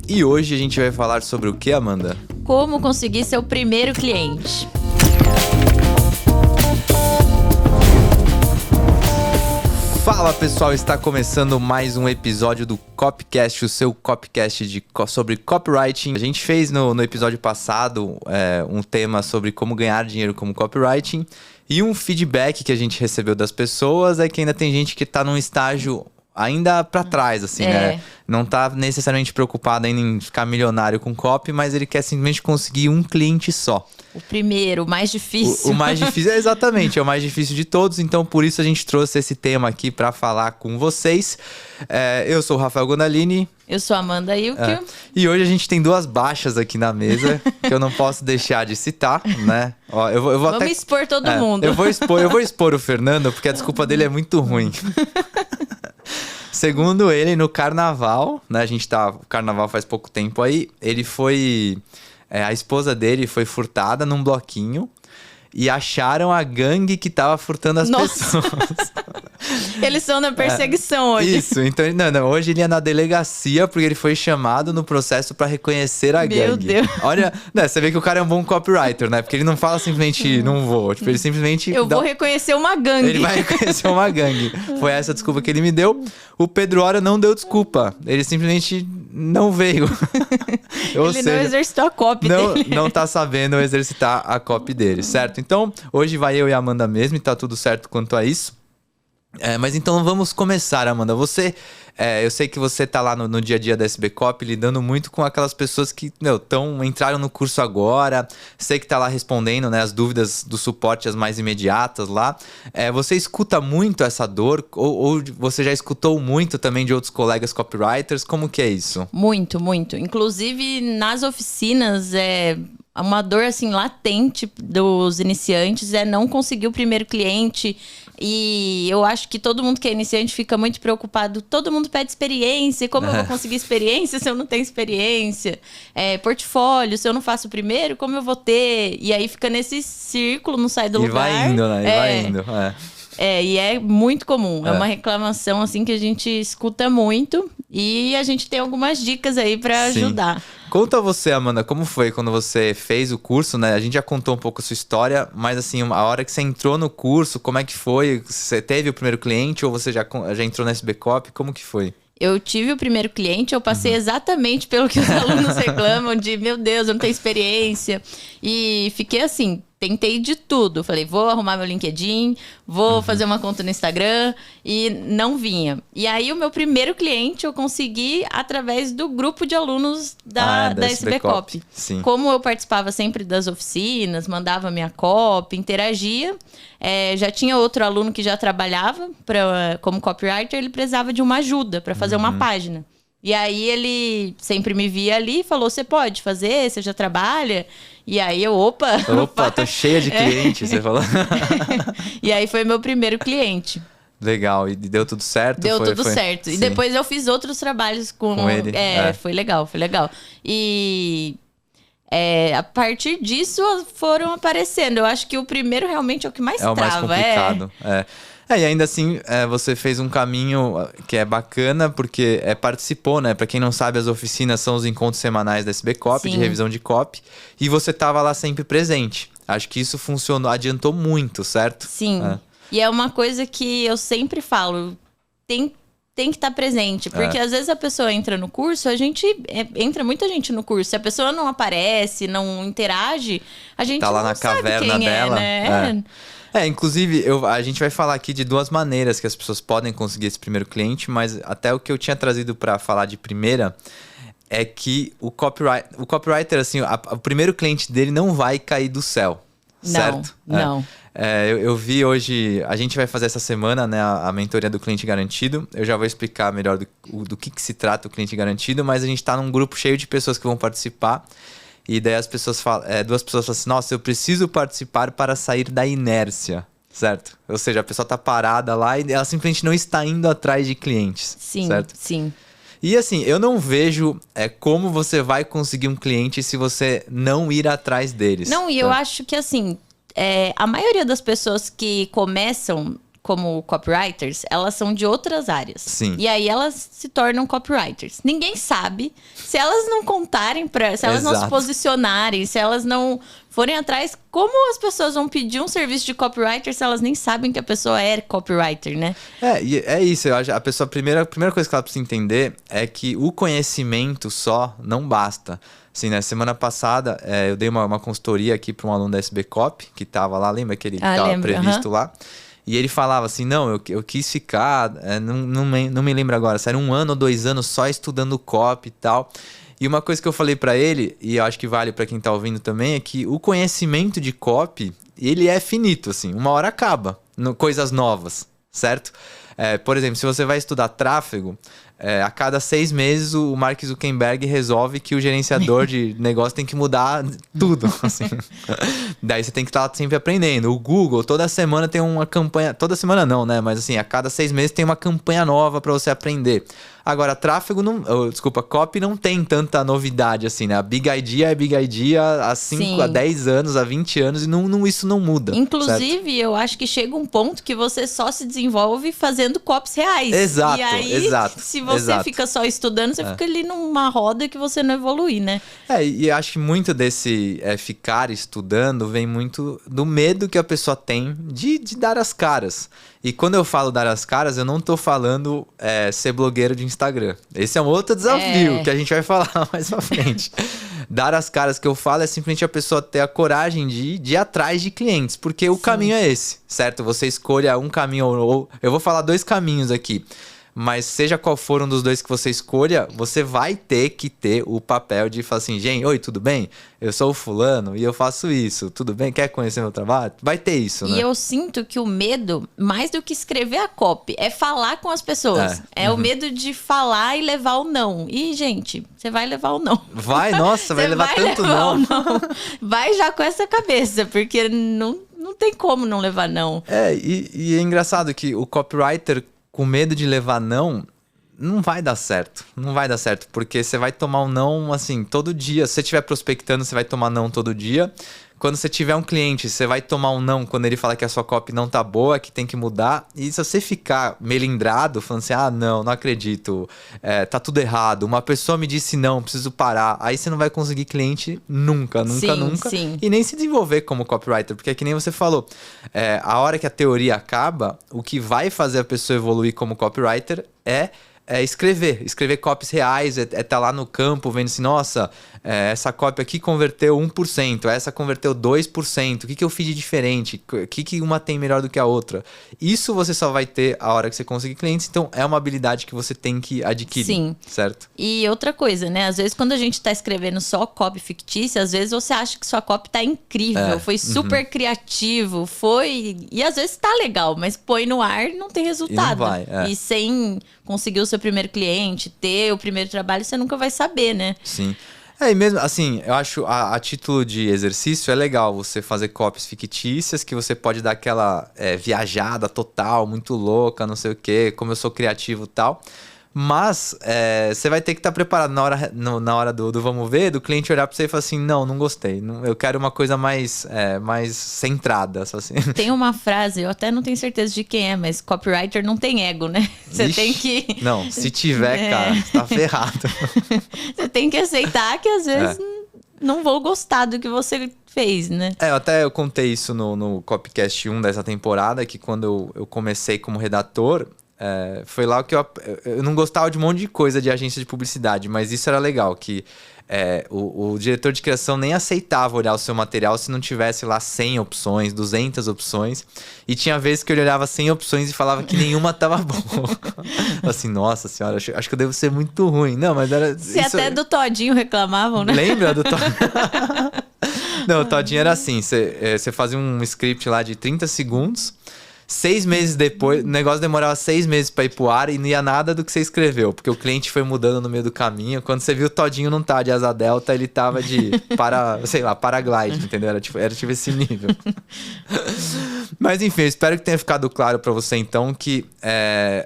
E hoje a gente vai falar sobre o que, Amanda? Como conseguir seu primeiro cliente. Fala pessoal, está começando mais um episódio do Copycast, o seu Copycast sobre copywriting. A gente fez no episódio passado um tema sobre como ganhar dinheiro como copywriting. E um feedback que a gente recebeu das pessoas é que ainda tem gente que está num estágio ainda pra trás, assim, né? Não tá necessariamente preocupado ainda em ficar milionário com copy, mas ele quer simplesmente conseguir um cliente só. O primeiro, o mais difícil. O mais difícil, exatamente, é o mais difícil de todos. Então, por isso a gente trouxe esse tema aqui pra falar com vocês. Eu sou o Rafael Gondalini. Eu sou a Amanda Ilkio. E hoje a gente tem duas baixas aqui na mesa, que eu não posso deixar de citar, né? Ó, eu vou Vamos expor todo mundo. Eu vou expor o Fernando, porque a desculpa dele é muito ruim. Segundo ele, no carnaval, né? O carnaval faz pouco tempo aí. Ele foi... a esposa dele foi furtada num bloquinho e acharam a gangue que tava furtando as pessoas. Eles estão na perseguição hoje. Isso, então hoje ele ia na delegacia porque ele foi chamado no processo pra reconhecer a gangue. Meu Deus. Olha, você vê que o cara é um bom copywriter, né? Porque ele não fala simplesmente não vou, tipo, ele simplesmente... vou reconhecer uma gangue. Ele vai reconhecer uma gangue. Foi essa a desculpa que ele me deu. O Pedro Hora não deu desculpa, ele simplesmente não veio. Ele não exercitou a copy dele. Não tá sabendo exercitar a copy dele, certo? Então, hoje vai eu e a Amanda mesmo e tá tudo certo quanto a isso. Mas então vamos começar, Amanda. Eu sei que você tá lá no dia a dia da SB Copy lidando muito com aquelas pessoas que entraram no curso agora. Sei que tá lá respondendo, né, as dúvidas do suporte, as mais imediatas lá. Você escuta muito essa dor? Ou você já escutou muito também de outros colegas copywriters? Como que é isso? Muito, muito. Inclusive nas oficinas, uma dor assim latente dos iniciantes é não conseguir o primeiro cliente. E eu acho que todo mundo que é iniciante fica muito preocupado. Todo mundo pede experiência. Como eu vou conseguir experiência se eu não tenho experiência? Portfólio, se eu não faço o primeiro, como eu vou ter? E aí fica nesse círculo, não sai do lugar. Vai indo, né? Vai indo. E é muito comum. É uma reclamação assim que a gente escuta muito. E a gente tem algumas dicas aí pra ajudar. Conta você, Amanda, como foi quando você fez o curso, né? A gente já contou um pouco a sua história, mas assim, a hora que você entrou no curso, como é que foi? Você teve o primeiro cliente ou você já entrou na SB Copy? Como que foi? Eu tive o primeiro cliente, eu passei exatamente pelo que os alunos reclamam de, meu Deus, eu não tenho experiência. E fiquei assim, tentei de tudo. Falei, vou arrumar meu LinkedIn, vou fazer uma conta no Instagram e não vinha. E aí o meu primeiro cliente eu consegui através do grupo de alunos da SB Copy. Sim. Como eu participava sempre das oficinas, mandava minha copy, interagia. Já tinha outro aluno que já trabalhava como copywriter, ele precisava de uma ajuda para fazer uma página. E aí ele sempre me via ali e falou, você pode fazer? Você já trabalha? E aí eu, opa, tô cheia de clientes, você falou. E aí foi meu primeiro cliente. Legal, e deu tudo certo? Deu tudo certo. E depois eu fiz outros trabalhos com ele. Foi legal. E a partir disso foram aparecendo. Eu acho que o primeiro realmente é o que mais trava. É o mais complicado, E ainda assim, você fez um caminho que é bacana, porque participou, né? Pra quem não sabe, as oficinas são os encontros semanais da SB Copy, de revisão de copy. E você tava lá sempre presente. Acho que isso funcionou, adiantou muito, certo? Sim. E é uma coisa que eu sempre falo, tem que estar presente. Porque às vezes a pessoa entra no curso, entra muita gente no curso. Se a pessoa não aparece, não interage, a gente tá lá não na sabe caverna quem dela, né? Inclusive, a gente vai falar aqui de duas maneiras que as pessoas podem conseguir esse primeiro cliente, mas até o que eu tinha trazido para falar de primeira é que o copywriter, assim, o primeiro cliente dele não vai cair do céu, certo? Não. Eu vi hoje, a gente vai fazer essa semana, né, a mentoria do cliente garantido. Eu já vou explicar melhor do que se trata o cliente garantido, mas a gente tá num grupo cheio de pessoas que vão participar. E daí as pessoas duas pessoas falam assim, nossa, eu preciso participar para sair da inércia, certo? Ou seja, a pessoa tá parada lá e ela simplesmente não está indo atrás de clientes, certo? Sim. E assim, eu não vejo como você vai conseguir um cliente se você não ir atrás deles. Não, e eu acho que assim, a maioria das pessoas que começam como copywriters, elas são de outras áreas. Sim. E aí elas se tornam copywriters. Ninguém sabe se elas não contarem se elas não se posicionarem, se elas não forem atrás, como as pessoas vão pedir um serviço de copywriter se elas nem sabem que a pessoa é copywriter, né? E é isso, eu acho. A primeira coisa que ela precisa entender é que o conhecimento só não basta. Assim, né? Semana passada, eu dei uma consultoria aqui para um aluno da SB Cop, que estava lá, lembra que ele estava previsto lá? E ele falava assim, não, eu quis ficar, não me lembro agora, se era 1 ano ou 2 anos só estudando copy e tal. E uma coisa que eu falei para ele, e eu acho que vale para quem tá ouvindo também, é que o conhecimento de copy, ele é finito, assim, uma hora acaba, coisas novas, certo? Por exemplo, se você vai estudar tráfego, a cada 6 meses o Mark Zuckerberg resolve que o gerenciador de negócio tem que mudar tudo, assim. Daí você tem que estar sempre aprendendo. O Google, toda semana tem uma campanha... Toda semana não, né? Mas assim, a cada 6 meses tem uma campanha nova para você aprender. Agora, tráfego copy não tem tanta novidade, assim, né? A Big Idea é Big Idea há 5, há 10 anos, há 20 anos e isso não muda. Inclusive, certo? Eu acho que chega um ponto que você só se desenvolve fazendo copies reais. Exato, e aí, exato. Se você fica só estudando, você fica ali numa roda que você não evolui, né? E acho que muito desse ficar estudando vem muito do medo que a pessoa tem de dar as caras. E quando eu falo dar as caras, eu não tô falando ser blogueiro de Instagram. Esse é um outro desafio que a gente vai falar mais pra frente. Dar as caras que eu falo é simplesmente a pessoa ter a coragem de ir atrás de clientes. Porque o caminho é esse, certo? Você escolha um caminho ou... Eu vou falar 2 caminhos aqui. Mas seja qual for um dos 2 que você escolha, você vai ter que ter o papel de falar assim, gente, oi, tudo bem? Eu sou o fulano e eu faço isso, tudo bem? Quer conhecer meu trabalho? Vai ter isso, né? E eu sinto que o medo, mais do que escrever a copy, é falar com as pessoas. O medo de falar e levar o não. E, gente, você vai levar o não. Nossa, vai levar tanto não. Vai já com essa cabeça, porque não tem como não levar não. E é engraçado que o copywriter... com medo de levar não vai dar certo. Não vai dar certo, porque você vai tomar um não, assim, todo dia. Se você estiver prospectando, você vai tomar não todo dia. Quando você tiver um cliente, você vai tomar um não quando ele fala que a sua copy não tá boa, que tem que mudar. E se você ficar melindrado, falando assim, não acredito, tá tudo errado, uma pessoa me disse não, preciso parar. Aí você não vai conseguir cliente nunca. Sim. E nem se desenvolver como copywriter, porque é que nem você falou. A hora que a teoria acaba, o que vai fazer a pessoa evoluir como copywriter é escrever copies reais, tá lá no campo vendo assim, nossa, essa copy aqui converteu 1%, essa converteu 2%, o que eu fiz de diferente, o que uma tem melhor do que a outra. Isso você só vai ter a hora que você conseguir clientes, então é uma habilidade que você tem que adquirir. Sim. Certo? E outra coisa, né, às vezes quando a gente tá escrevendo só copy fictícia, às vezes você acha que sua copy tá incrível, foi super criativo, e às vezes tá legal, mas põe no ar e não tem resultado. E não vai, E sem conseguir o seu primeiro cliente, ter o primeiro trabalho, você nunca vai saber, né? Sim. E mesmo assim, eu acho a título de exercício é legal você fazer copies fictícias que você pode dar aquela viajada total, muito louca, não sei o quê, como eu sou criativo e tal. Mas você vai ter que estar preparado na hora do vamos ver, do cliente olhar pra você e falar assim, não gostei. Eu quero uma coisa mais centrada. Só assim. Tem uma frase, eu até não tenho certeza de quem é, mas copywriter não tem ego, né? Você tem que... Não, se tiver, cara, você tá ferrado. Você tem que aceitar que às vezes não vou gostar do que você fez, né? Eu contei isso no Copycast 1 dessa temporada, que quando eu comecei como redator... foi lá que eu não gostava de um monte de coisa de agência de publicidade, mas isso era legal, que o diretor de criação nem aceitava olhar o seu material se não tivesse lá 100 opções, 200 opções, e tinha vezes que eu olhava 100 opções e falava que nenhuma tava boa. Assim, nossa senhora, acho que eu devo ser muito ruim. Não, mas era... Se até do Todinho reclamavam, né? Lembra do Todinho? Não, o Todinho era assim, você fazia um script lá de 30 segundos, 6 meses depois, o negócio demorava 6 meses pra ir pro ar e não ia nada do que você escreveu, porque o cliente foi mudando no meio do caminho. Quando você viu o Todinho não tá de asa delta, ele tava de paraglide, entendeu? Era tipo esse nível. Mas enfim, eu espero que tenha ficado claro pra você então que,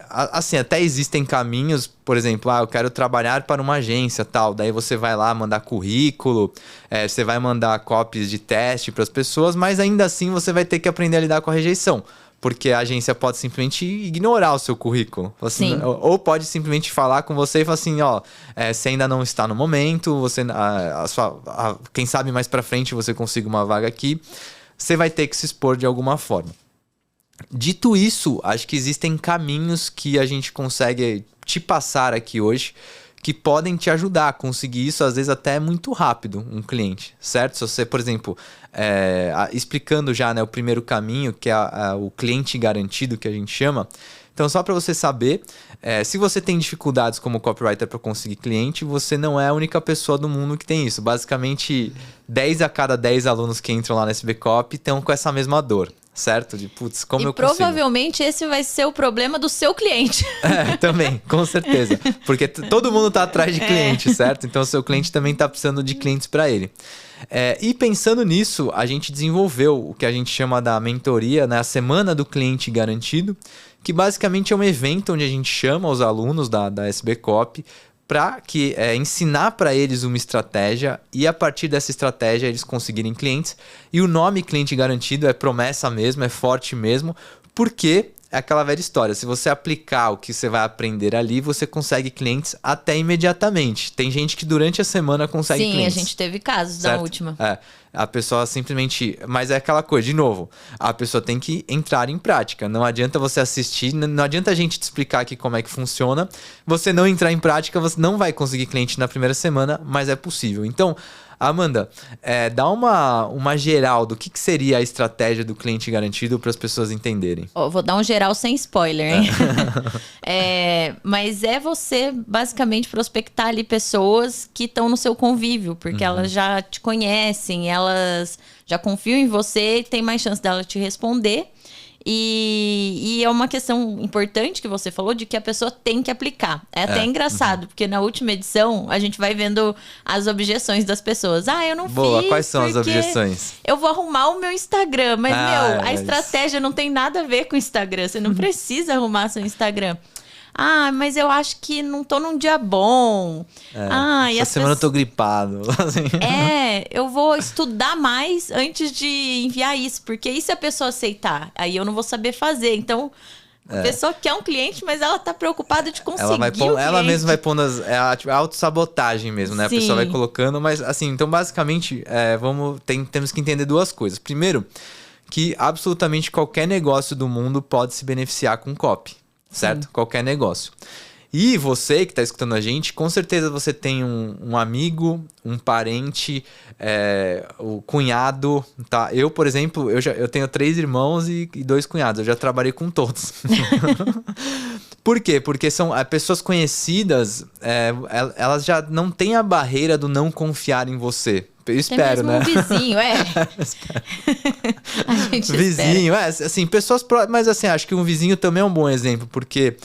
assim, até existem caminhos, por exemplo, eu quero trabalhar para uma agência tal, daí você vai lá mandar currículo, você vai mandar copies de teste pras pessoas, mas ainda assim você vai ter que aprender a lidar com a rejeição. porque a agência pode simplesmente ignorar o seu currículo. Assim, Sim. ou pode simplesmente falar com você e falar assim, ó, você ainda não está no momento, você, quem sabe mais pra frente você consiga uma vaga aqui. Você vai ter que se expor de alguma forma. Dito isso, acho que existem caminhos que a gente consegue te passar aqui hoje que podem te ajudar a conseguir isso, às vezes até muito rápido, um cliente, certo? Se você, por exemplo, explicando já, né, o primeiro caminho, que é o cliente garantido, que a gente chama. Então, só para você saber, se você tem dificuldades como copywriter para conseguir cliente, você não é a única pessoa do mundo que tem isso. Basicamente, 10 a cada 10 alunos que entram lá no SB Copy estão com essa mesma dor, certo? De, putz, como eu consigo? E provavelmente esse vai ser o problema do seu cliente. Também, com certeza. Porque todo mundo tá atrás de cliente, certo? Então, o seu cliente também tá precisando de clientes para ele. E pensando nisso, a gente desenvolveu o que a gente chama da mentoria, né? A Semana do Cliente Garantido, que basicamente é um evento onde a gente chama os alunos da SB Copy para ensinar para eles uma estratégia e a partir dessa estratégia eles conseguirem clientes. E o nome Cliente Garantido é promessa mesmo, é forte mesmo, porque é aquela velha história. Se você aplicar o que você vai aprender ali, você consegue clientes até imediatamente. Tem gente que durante a semana consegue clientes. Sim, a gente teve casos certo? da última. A pessoa simplesmente... Mas é aquela coisa, de novo, a pessoa tem que entrar em prática. Não adianta você assistir, não adianta a gente te explicar aqui como é que funciona. Você não entrar em prática, você não vai conseguir cliente na primeira semana, mas é possível. Então, Amanda, dá uma geral do que seria a estratégia do cliente garantido para as pessoas entenderem. Vou dar um geral sem spoiler, hein? Mas é você basicamente prospectar ali pessoas que estão no seu convívio, porque elas já te conhecem, elas já confiam em você e tem mais chance dela te responder. E é uma questão importante que você falou de que a pessoa tem que aplicar. É até engraçado, porque na última edição a gente vai vendo as objeções das pessoas. Eu não Boa, fiz. Quais são as porque objeções? Eu vou arrumar o meu Instagram, mas a estratégia não tem nada a ver com o Instagram. Você não precisa arrumar seu Instagram. Mas eu acho que não tô num dia bom. Essa semana eu tô gripado. Eu vou estudar mais antes de enviar isso. Porque e se a pessoa aceitar? Aí eu não vou saber fazer. Então, a pessoa quer um cliente, mas ela tá preocupada de conseguir ela mesma vai pondo a autossabotagem mesmo, né? Sim. A pessoa vai colocando, mas assim, então basicamente, temos que entender duas coisas. Primeiro, que absolutamente qualquer negócio do mundo pode se beneficiar com copy. Certo? Sim. Qualquer negócio. E você que está escutando a gente, com certeza você tem um amigo, um parente, o cunhado, tá? Eu, por exemplo, eu tenho 3 irmãos e 2 cunhados. Eu já trabalhei com todos. Por quê? Porque são pessoas conhecidas, elas já não têm a barreira do não confiar em você. Eu espero, né? Um vizinho, A gente vizinho, assim, pessoas próximas, mas assim, acho que um vizinho também é um bom exemplo, porque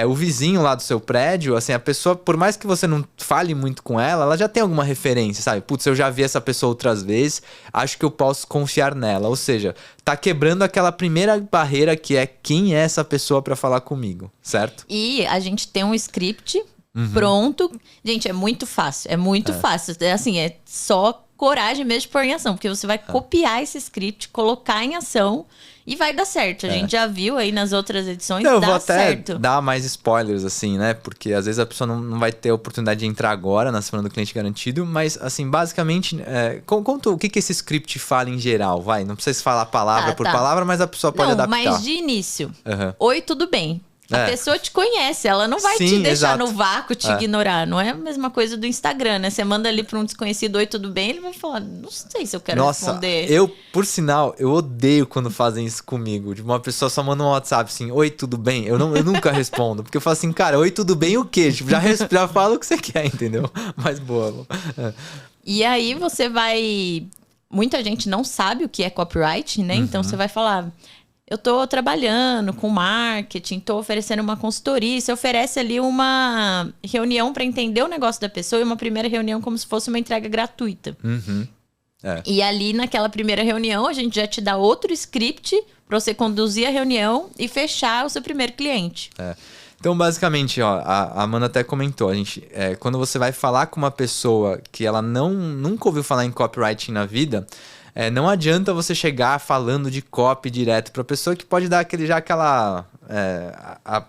o vizinho lá do seu prédio, assim, a pessoa, por mais que você não fale muito com ela já tem alguma referência, sabe? Putz, eu já vi essa pessoa outras vezes, acho que eu posso confiar nela, ou seja, tá quebrando aquela primeira barreira que é quem é essa pessoa para falar comigo, certo? E a gente tem um script pronto. Gente, é muito fácil. É muito fácil. Assim, é só coragem mesmo de pôr em ação. Porque você vai copiar esse script, colocar em ação e vai dar certo. A gente já viu aí nas outras edições, eu dá vou até certo. dar mais spoilers, assim, né? Porque às vezes a pessoa não vai ter a oportunidade de entrar agora na Semana do Cliente Garantido. Mas, assim, basicamente, conta o que esse script fala em geral, vai. Não precisa falar palavra por palavra, mas a pessoa pode adaptar. Mas de início. Oi, tudo bem? A pessoa te conhece, ela não vai te deixar no vácuo, te ignorar. Não é a mesma coisa do Instagram, né? Você manda ali para um desconhecido, oi, tudo bem? Ele vai falar, não sei se eu quero responder. Por sinal, eu odeio quando fazem isso comigo. Uma pessoa só manda um WhatsApp assim, oi, tudo bem? Eu nunca respondo. Porque eu falo assim, cara, oi, tudo bem o quê? Tipo, já fala o que você quer, entendeu? Mas boa. E aí você vai... Muita gente não sabe o que é copyright, né? Então você vai falar... Eu tô trabalhando com marketing, tô oferecendo uma consultoria. Você oferece ali uma reunião para entender o negócio da pessoa e uma primeira reunião como se fosse uma entrega gratuita. E ali naquela primeira reunião a gente já te dá outro script para você conduzir a reunião e fechar o seu primeiro cliente. Então, basicamente, a Amanda até comentou, quando você vai falar com uma pessoa que ela nunca ouviu falar em copywriting na vida, não adianta você chegar falando de copy direto pra pessoa, que pode dar aquela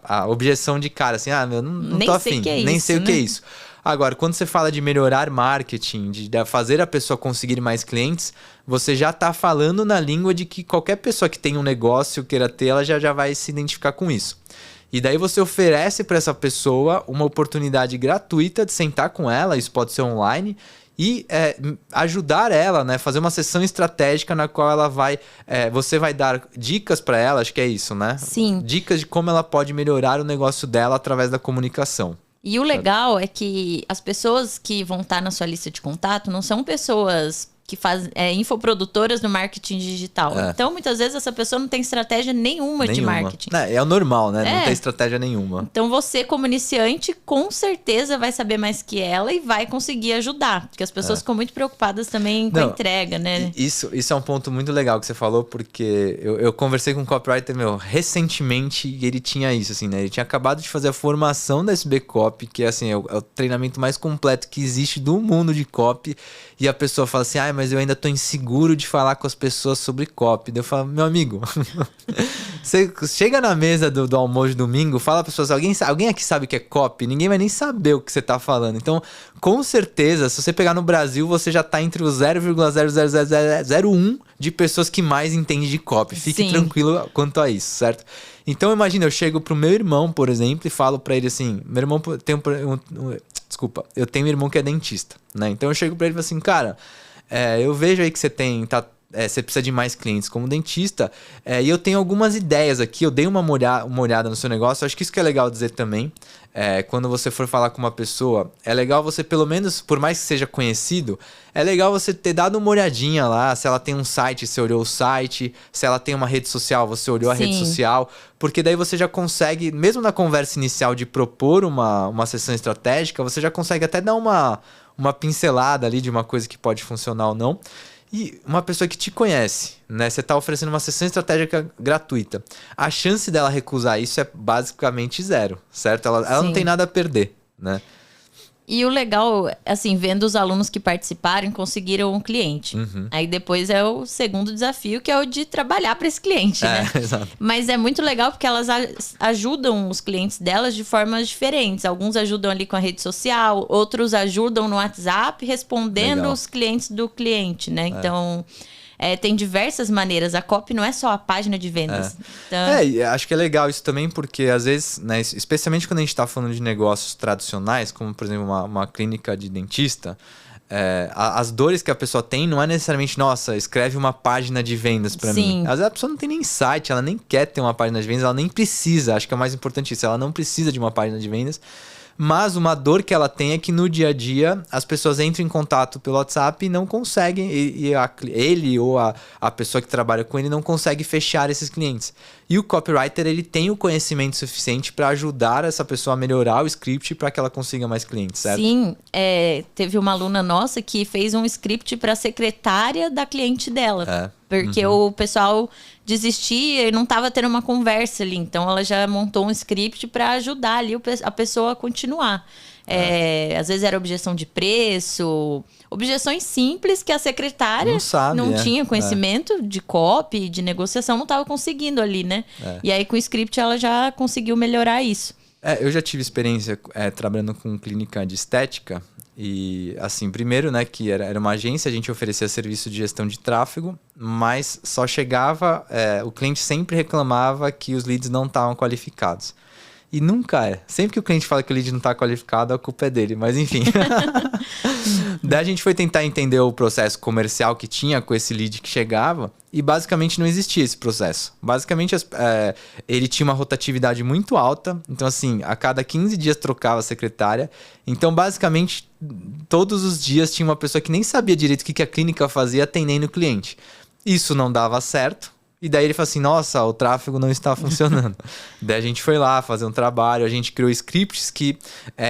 a objeção de cara, assim, meu, não tô afim, nem sei o que é isso. Agora, quando você fala de melhorar marketing, de fazer a pessoa conseguir mais clientes, você já tá falando na língua de que qualquer pessoa que tem um negócio, queira ter, ela já vai se identificar com isso. E daí você oferece para essa pessoa uma oportunidade gratuita de sentar com ela, isso pode ser online, e ajudar ela, né? Fazer uma sessão estratégica na qual ela você vai dar dicas para ela, acho que é isso, né? Sim. Dicas de como ela pode melhorar o negócio dela através da comunicação. E o legal é que as pessoas que vão estar na sua lista de contato não são pessoas que fazem infoprodutoras no marketing digital. Então, muitas vezes, essa pessoa não tem estratégia nenhuma de marketing. É o normal, né? Não tem estratégia nenhuma. Então, você, como iniciante, com certeza vai saber mais que ela e vai conseguir ajudar. Porque as pessoas ficam muito preocupadas também com a entrega, né? Isso é um ponto muito legal que você falou, porque eu conversei com um copywriter, recentemente, e ele tinha isso, assim, né? Ele tinha acabado de fazer a formação da SB Copy, que assim, é o treinamento mais completo que existe do mundo de copy. E a pessoa fala assim, mas eu ainda tô inseguro de falar com as pessoas sobre copy. Daí eu falo, meu amigo, você chega na mesa do almoço de domingo, fala para as pessoas, alguém aqui sabe o que é copy? Ninguém vai nem saber o que você tá falando. Então, com certeza, se você pegar no Brasil, você já tá entre os 0,00001 de pessoas que mais entendem de copy. Fique tranquilo quanto a isso, certo? Então, imagina, eu chego pro meu irmão, por exemplo, e falo para ele assim, meu irmão tem desculpa, eu tenho um irmão que é dentista, né? Então eu chego pra ele e falo assim, cara, eu vejo aí que você você precisa de mais clientes como dentista, e eu tenho algumas ideias aqui, eu dei uma olhada no seu negócio, acho que isso que é legal dizer também, quando você for falar com uma pessoa, é legal você, pelo menos, por mais que seja conhecido, é legal você ter dado uma olhadinha lá, se ela tem um site, você olhou o site, se ela tem uma rede social, você olhou a rede social, porque daí você já consegue, mesmo na conversa inicial de propor uma sessão estratégica, você já consegue até dar uma pincelada ali de uma coisa que pode funcionar ou não. E uma pessoa que te conhece, né? Você está oferecendo uma sessão estratégica gratuita. A chance dela recusar isso é basicamente zero, certo? Ela não tem nada a perder, né? E o legal, assim, vendo os alunos que participaram, conseguiram um cliente. Aí depois é o segundo desafio, que é o de trabalhar para esse cliente, né? Exato. Mas é muito legal porque elas ajudam os clientes delas de formas diferentes. Alguns ajudam ali com a rede social, outros ajudam no WhatsApp, respondendo os clientes do cliente, né? Então, tem diversas maneiras. A copy não é só a página de vendas. Então... acho que é legal isso também, porque às vezes, né, especialmente quando a gente está falando de negócios tradicionais, como por exemplo uma clínica de dentista, as dores que a pessoa tem não é necessariamente, nossa, escreve uma página de vendas para mim. Às vezes a pessoa não tem nem site, ela nem quer ter uma página de vendas, ela nem precisa, acho que é o mais importante isso, ela não precisa de uma página de vendas. Mas uma dor que ela tem é que no dia a dia as pessoas entram em contato pelo WhatsApp e não conseguem, ele ou a pessoa que trabalha com ele não consegue fechar esses clientes. E o copywriter, ele tem o conhecimento suficiente para ajudar essa pessoa a melhorar o script para que ela consiga mais clientes, certo? Sim, teve uma aluna nossa que fez um script para a secretária da cliente dela. Porque o pessoal desistia e não estava tendo uma conversa ali. Então, ela já montou um script para ajudar ali a pessoa a continuar. Às vezes era objeção de preço, objeções simples que a secretária não tinha conhecimento de copy, de negociação, não estava conseguindo ali, né? E aí, com o script, ela já conseguiu melhorar isso. Eu já tive experiência trabalhando com clínica de estética. E assim, primeiro, né, que era uma agência, a gente oferecia serviço de gestão de tráfego, mas só chegava, o cliente sempre reclamava que os leads não estavam qualificados. E nunca é. Sempre que o cliente fala que o lead não está qualificado, a culpa é dele. Mas enfim. Daí a gente foi tentar entender o processo comercial que tinha com esse lead que chegava. E basicamente não existia esse processo. Basicamente ele tinha uma rotatividade muito alta. Então assim, a cada 15 dias trocava a secretária. Então basicamente todos os dias tinha uma pessoa que nem sabia direito o que a clínica fazia atendendo o cliente. Isso não dava certo. E daí ele falou assim, nossa, o tráfego não está funcionando. Daí a gente foi lá fazer um trabalho, a gente criou scripts que,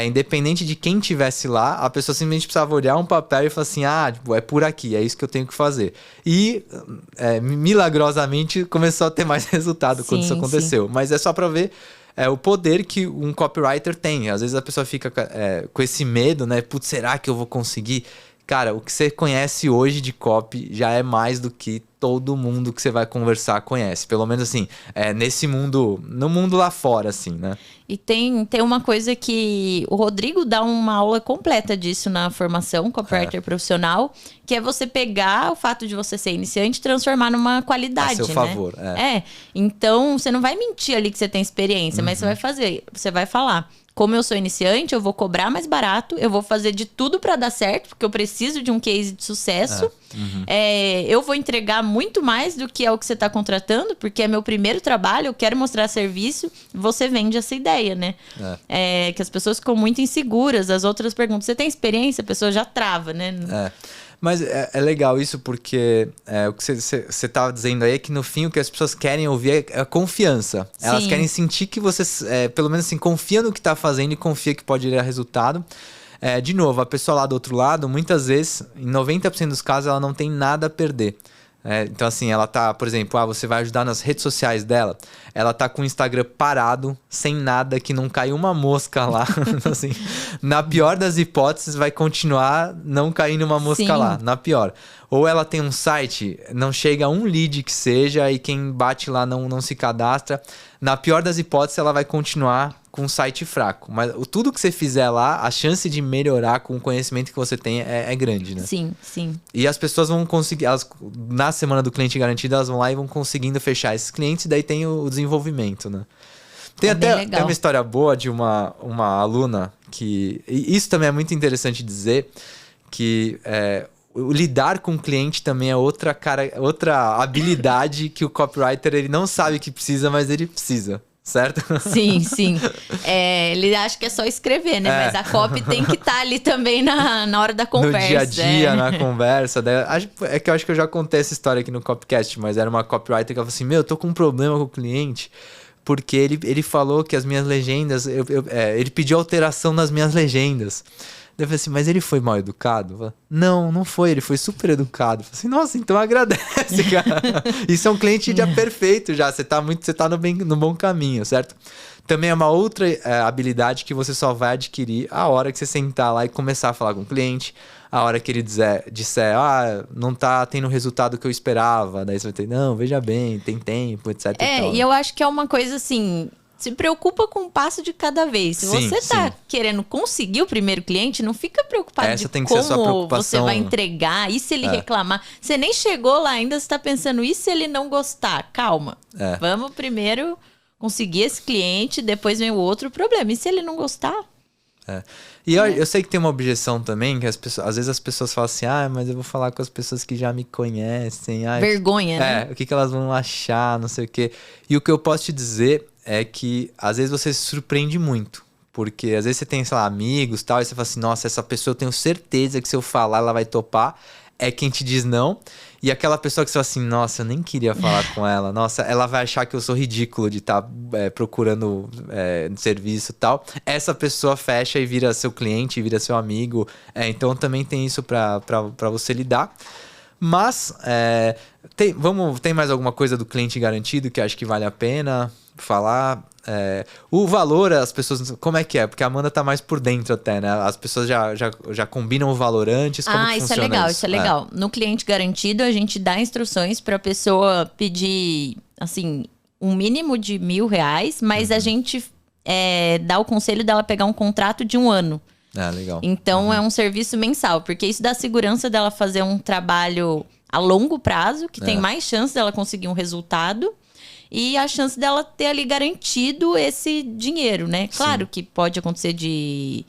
independente de quem tivesse lá, a pessoa simplesmente precisava olhar um papel e falar assim, é por aqui, é isso que eu tenho que fazer. E, milagrosamente, começou a ter mais resultado quando isso aconteceu. Mas é só para ver o poder que um copywriter tem. Às vezes a pessoa fica com esse medo, né? Putz, será que eu vou conseguir? cara, o que você conhece hoje de copy já é mais do que todo mundo que você vai conversar conhece. Pelo menos assim, nesse mundo, no mundo lá fora, assim, né? E tem uma coisa que o Rodrigo dá uma aula completa disso na formação copywriter profissional, que é você pegar o fato de você ser iniciante e transformar numa qualidade, A seu favor, Então, você não vai mentir ali que você tem experiência, mas você vai falar. Como eu sou iniciante, eu vou cobrar mais barato, eu vou fazer de tudo para dar certo, porque eu preciso de um case de sucesso. Eu vou entregar muito mais do que é o que você está contratando, porque é meu primeiro trabalho, eu quero mostrar serviço, você vende essa ideia, né? Que as pessoas ficam muito inseguras, as outras perguntam, você tem experiência? A pessoa já trava, né? Mas é legal isso porque o que você estava dizendo aí é que no fim o que as pessoas querem ouvir é a confiança. Sim. Elas querem sentir que você, pelo menos assim, confia no que está fazendo e confia que pode ir a resultado. De novo, a pessoa lá do outro lado, muitas vezes, em 90% dos casos, ela não tem nada a perder. Então assim, ela tá, por exemplo, você vai ajudar nas redes sociais dela, ela tá com o Instagram parado, sem nada, que não caiu uma mosca lá. Assim, na pior das hipóteses, vai continuar não caindo uma mosca lá, na pior. Ou ela tem um site, não chega a um lead que seja, e quem bate lá não se cadastra. Na pior das hipóteses, ela vai continuar com um site fraco. Mas tudo que você fizer lá, a chance de melhorar com o conhecimento que você tem é grande, né? Sim, sim. E as pessoas vão conseguir, na semana do cliente garantido, elas vão lá e vão conseguindo fechar esses clientes, e daí tem o desenvolvimento, né? Tem tem uma história boa de uma aluna que... E isso também é muito interessante dizer, que o lidar com o cliente também é outra habilidade que o copywriter ele não sabe que precisa, mas ele precisa. Certo? Sim, sim. Ele acha que é só escrever, né? Mas a copy tem que estar ali também na hora da conversa. No dia a dia, na conversa. É que eu acho que eu já contei essa história aqui no Copcast, mas era uma copywriter que ela falou assim, eu tô com um problema com o cliente, porque ele falou que as minhas legendas... ele pediu alteração nas minhas legendas. Eu falei assim, mas ele foi mal educado? Falei, não foi, ele foi super educado. Eu falei assim, nossa, então agradece, cara. Isso é um cliente já perfeito, já. Você tá no bom caminho, certo? Também é uma outra habilidade que você só vai adquirir a hora que você sentar lá e começar a falar com o cliente, a hora que ele disser, não tá tendo o resultado que eu esperava. Daí você vai ter, não, veja bem, tem tempo, etc. E eu acho que é uma coisa assim... Se preocupa com um passo de cada vez. Se você tá querendo conseguir o primeiro cliente, não fica preocupado Essa de tem que ser a sua como preocupação. você vai entregar. E se ele reclamar? Você nem chegou lá ainda, você tá pensando, e se ele não gostar? Calma. Vamos primeiro conseguir esse cliente, depois vem o outro problema. E se ele não gostar? E eu sei que tem uma objeção também, que às vezes as pessoas falam assim, mas eu vou falar com as pessoas que já me conhecem. Vergonha, né? O que elas vão achar, não sei o quê. E o que eu posso te dizer é que às vezes você se surpreende muito. Porque às vezes você tem, sei lá, amigos e tal, e você fala assim, nossa, essa pessoa eu tenho certeza que se eu falar ela vai topar. É quem te diz não. E aquela pessoa que você fala assim, nossa, eu nem queria falar com ela. Nossa, ela vai achar que eu sou ridículo de estar procurando serviço e tal. Essa pessoa fecha e vira seu cliente, vira seu amigo. Então também tem isso pra você lidar. Mas tem mais alguma coisa do cliente garantido que acho que vale a pena falar? O valor, as pessoas... Como é que é? Porque a Amanda tá mais por dentro até, né? As pessoas já combinam o valor antes, como que isso é funciona legal, isso é legal. No cliente garantido, a gente dá instruções pra pessoa pedir, assim, um mínimo de R$1.000, mas a gente dá o conselho dela pegar um contrato de 1 ano. Legal. Então, é um serviço mensal, porque isso dá segurança dela fazer um trabalho a longo prazo, que tem mais chance dela conseguir um resultado e a chance dela ter ali garantido esse dinheiro, né? Claro que pode acontecer de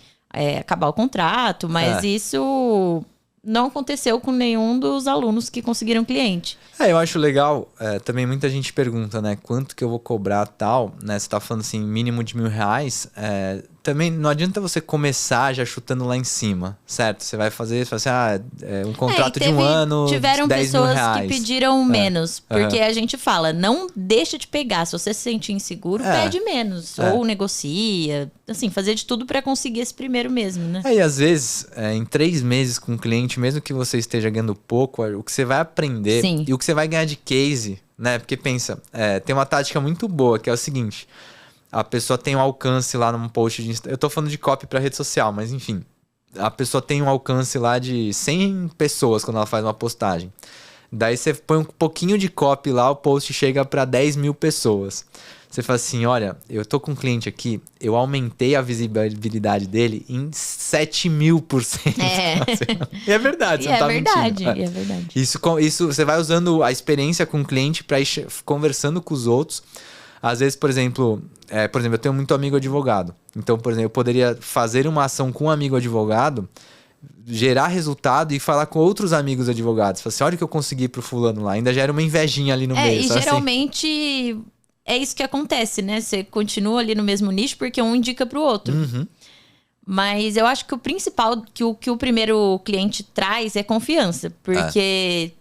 acabar o contrato, mas isso não aconteceu com nenhum dos alunos que conseguiram cliente. Eu acho legal, também muita gente pergunta, né, quanto que eu vou cobrar tal, né, você tá falando assim, mínimo de R$1.000, também não adianta você começar já chutando lá em cima, certo? Você vai fazer, você fala assim, um contrato de 1 ano, tiveram 10 mil pessoas reais. que pediram menos, porque a gente fala, não deixa de pegar, se você se sentir inseguro, pede menos, ou negocia, assim, fazer de tudo para conseguir esse primeiro mesmo, né? E às vezes, em 3 meses com um cliente, mesmo que você esteja ganhando pouco, o que você vai aprender e o que você vai ganhar de case, né? Porque pensa, tem uma tática muito boa, que é o seguinte, a pessoa tem um alcance lá num post de Instagram. Eu tô falando de copy para rede social, mas enfim. a pessoa tem um alcance lá de 100 pessoas quando ela faz uma postagem. Daí você põe um pouquinho de copy lá, o post chega para 10 mil pessoas. Você fala assim, olha, eu tô com um cliente aqui, eu aumentei a visibilidade dele em 7.000%. E é verdade, você não tá mentindo. É verdade. Isso você vai usando a experiência com o cliente para ir conversando com os outros. Às vezes, por exemplo, eu tenho muito amigo advogado. Então, por exemplo, eu poderia fazer uma ação com um amigo advogado, gerar resultado e falar com outros amigos advogados. Falar assim, olha o que eu consegui pro fulano lá. Ainda gera uma invejinha ali no meio. E geralmente... Assim? É isso que acontece, né? Você continua ali no mesmo nicho porque um indica pro outro. Uhum. Mas eu acho que o principal que o primeiro cliente traz é confiança. Porque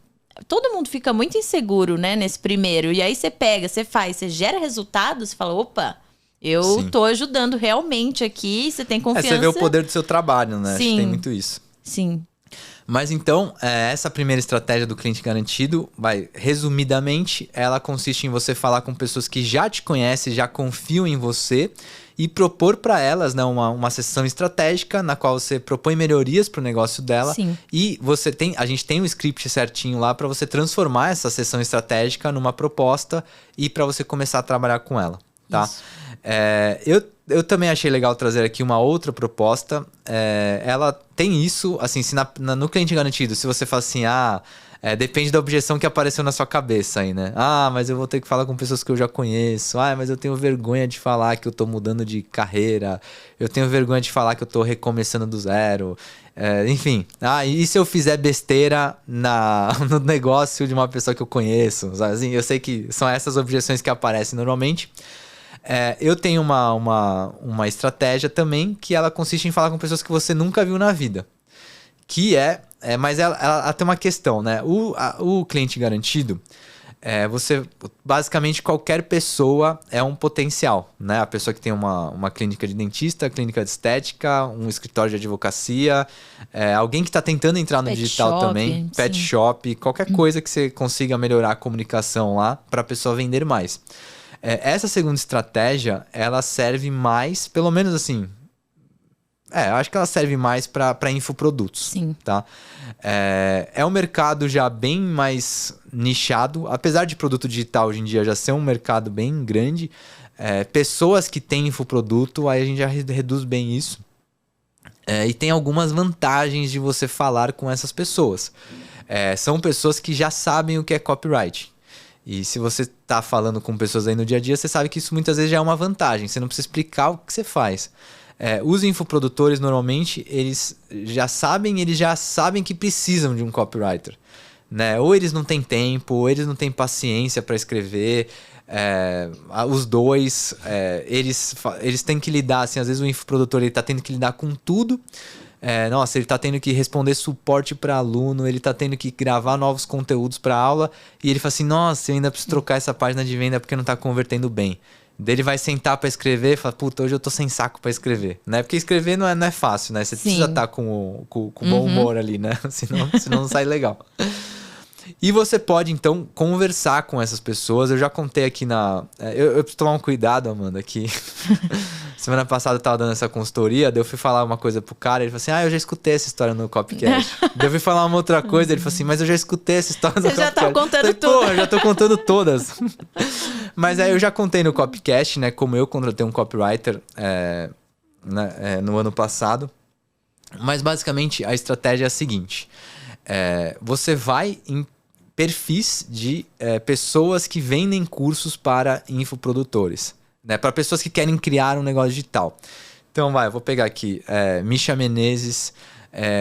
todo mundo fica muito inseguro, né? Nesse primeiro. E aí você pega, você faz, você gera resultado, você fala, opa, eu tô ajudando realmente aqui, você tem confiança. Você vê o poder do seu trabalho, né? Sim. Acho que tem muito isso. Sim. Mas então, essa primeira estratégia do cliente garantido, resumidamente, ela consiste em você falar com pessoas que já te conhecem, já confiam em você e propor para elas, né, uma sessão estratégica na qual você propõe melhorias para o negócio dela. Sim. E a gente tem um script certinho lá para você transformar essa sessão estratégica numa proposta e para você começar a trabalhar com ela, tá? Eu também achei legal trazer aqui uma outra proposta. Ela tem isso, assim, se no cliente garantido, se você fala assim, depende da objeção que apareceu na sua cabeça aí, né? Mas eu vou ter que falar com pessoas que eu já conheço. Mas eu tenho vergonha de falar que eu tô mudando de carreira. Eu tenho vergonha de falar que eu tô recomeçando do zero. Enfim. E se eu fizer besteira no negócio de uma pessoa que eu conheço? Sabe? Assim, eu sei que são essas objeções que aparecem normalmente. Eu tenho uma estratégia também que ela consiste em falar com pessoas que você nunca viu na vida. Mas ela tem uma questão, né? O cliente garantido, basicamente qualquer pessoa é um potencial, né? A pessoa que tem uma clínica de dentista, clínica de estética, um escritório de advocacia, alguém que está tentando entrar no pet digital shop, também, pet sim. shop, qualquer coisa que você consiga melhorar a comunicação lá para a pessoa vender mais. Essa segunda estratégia, ela serve mais, pelo menos assim... eu acho que ela serve mais para infoprodutos. Sim. Tá? É um mercado já bem mais nichado. Apesar de produto digital hoje em dia já ser um mercado bem grande, pessoas que têm infoproduto, aí a gente já reduz bem isso. E tem algumas vantagens de você falar com essas pessoas. São pessoas que já sabem o que é copyright. E se você tá falando com pessoas aí no dia a dia, você sabe que isso muitas vezes já é uma vantagem. Você não precisa explicar o que você faz. Os infoprodutores, normalmente, eles já sabem que precisam de um copywriter. Né? Ou eles não têm tempo, ou eles não têm paciência para escrever. Os dois, eles têm que lidar, assim, às vezes o infoprodutor ele tá tendo que lidar com tudo. Ele tá tendo que responder suporte para aluno, ele tá tendo que gravar novos conteúdos para aula, e ele fala assim, nossa, eu ainda preciso trocar essa página de venda porque não tá convertendo bem. Daí ele vai sentar para escrever e fala, puta, hoje eu tô sem saco para escrever, né? Porque escrever não é fácil, né? Você precisa estar com bom humor ali, né? Senão não sai legal. E você pode, então, conversar com essas pessoas. Eu já contei aqui eu preciso tomar um cuidado, Amanda, que... Semana passada eu tava dando essa consultoria, daí eu fui falar uma coisa pro cara, ele falou assim, eu já escutei essa história no Copycast. Daí eu fui falar uma outra coisa, ele falou assim, mas eu já escutei essa história no Copycast. Você já tá contando tudo. Porra, eu já tô contando todas. Mas aí eu já contei no Copycast, né, como eu contratei um copywriter no ano passado. Mas basicamente a estratégia é a seguinte, você vai em perfis de pessoas que vendem cursos para infoprodutores. Né, para pessoas que querem criar um negócio digital. Então eu vou pegar aqui Misha Menezes,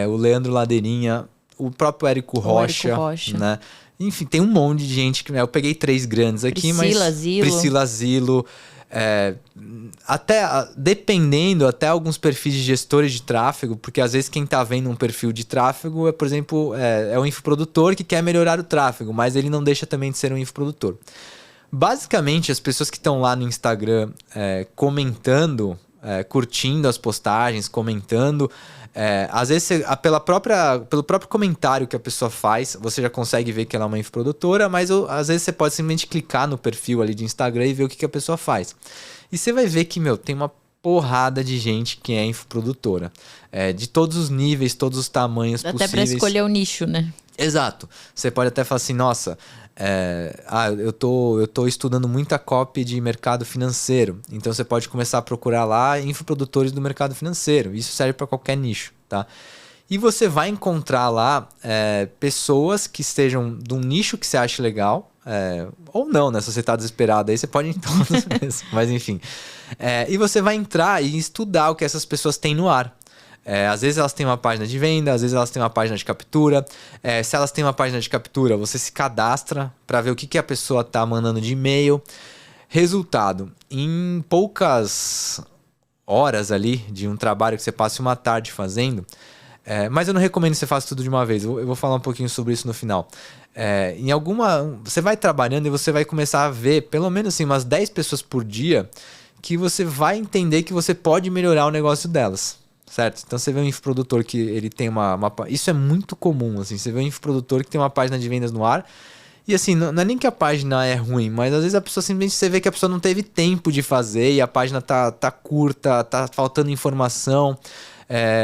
o Leandro Ladeirinha, o próprio Érico Rocha. Né? Enfim, tem um monte de gente que eu peguei 3 grandes aqui, Priscila Zilo, dependendo até alguns perfis de gestores de tráfego, porque às vezes quem está vendo um perfil de tráfego por exemplo, um infoprodutor que quer melhorar o tráfego, mas ele não deixa também de ser um infoprodutor. Basicamente, as pessoas que estão lá no Instagram comentando, curtindo as postagens, comentando, às vezes pelo próprio comentário que a pessoa faz, você já consegue ver que ela é uma infoprodutora, mas às vezes você pode simplesmente clicar no perfil ali de Instagram e ver o que a pessoa faz. E você vai ver que, tem uma porrada de gente que é infoprodutora. De todos os níveis, todos os tamanhos Até possíveis. pra escolher o nicho, né? Exato. Você pode até falar assim, nossa, eu tô estudando muita copy de mercado financeiro. Então você pode começar a procurar lá infoprodutores do mercado financeiro. Isso serve para qualquer nicho, tá? E você vai encontrar lá pessoas que estejam de um nicho que você acha legal, ou não, né? Se você está desesperado aí, você pode ir em todos mesmo. Mas enfim. E você vai entrar e estudar o que essas pessoas têm no ar. Às vezes elas têm uma página de venda, às vezes elas têm uma página de captura. Se elas têm uma página de captura, você se cadastra para ver o que a pessoa está mandando de e-mail. Resultado, em poucas horas ali de um trabalho que você passe uma tarde fazendo... mas eu não recomendo que você faça tudo de uma vez. Eu vou falar um pouquinho sobre isso no final. Você vai trabalhando e você vai começar a ver pelo menos assim, umas 10 pessoas por dia que você vai entender que você pode melhorar o negócio delas, certo? Então você vê um infoprodutor que ele tem isso é muito comum, assim. Você vê um infoprodutor que tem uma página de vendas no ar e assim, não é nem que a página é ruim, mas às vezes a pessoa simplesmente, você vê que a pessoa não teve tempo de fazer e a página tá curta, tá faltando informação.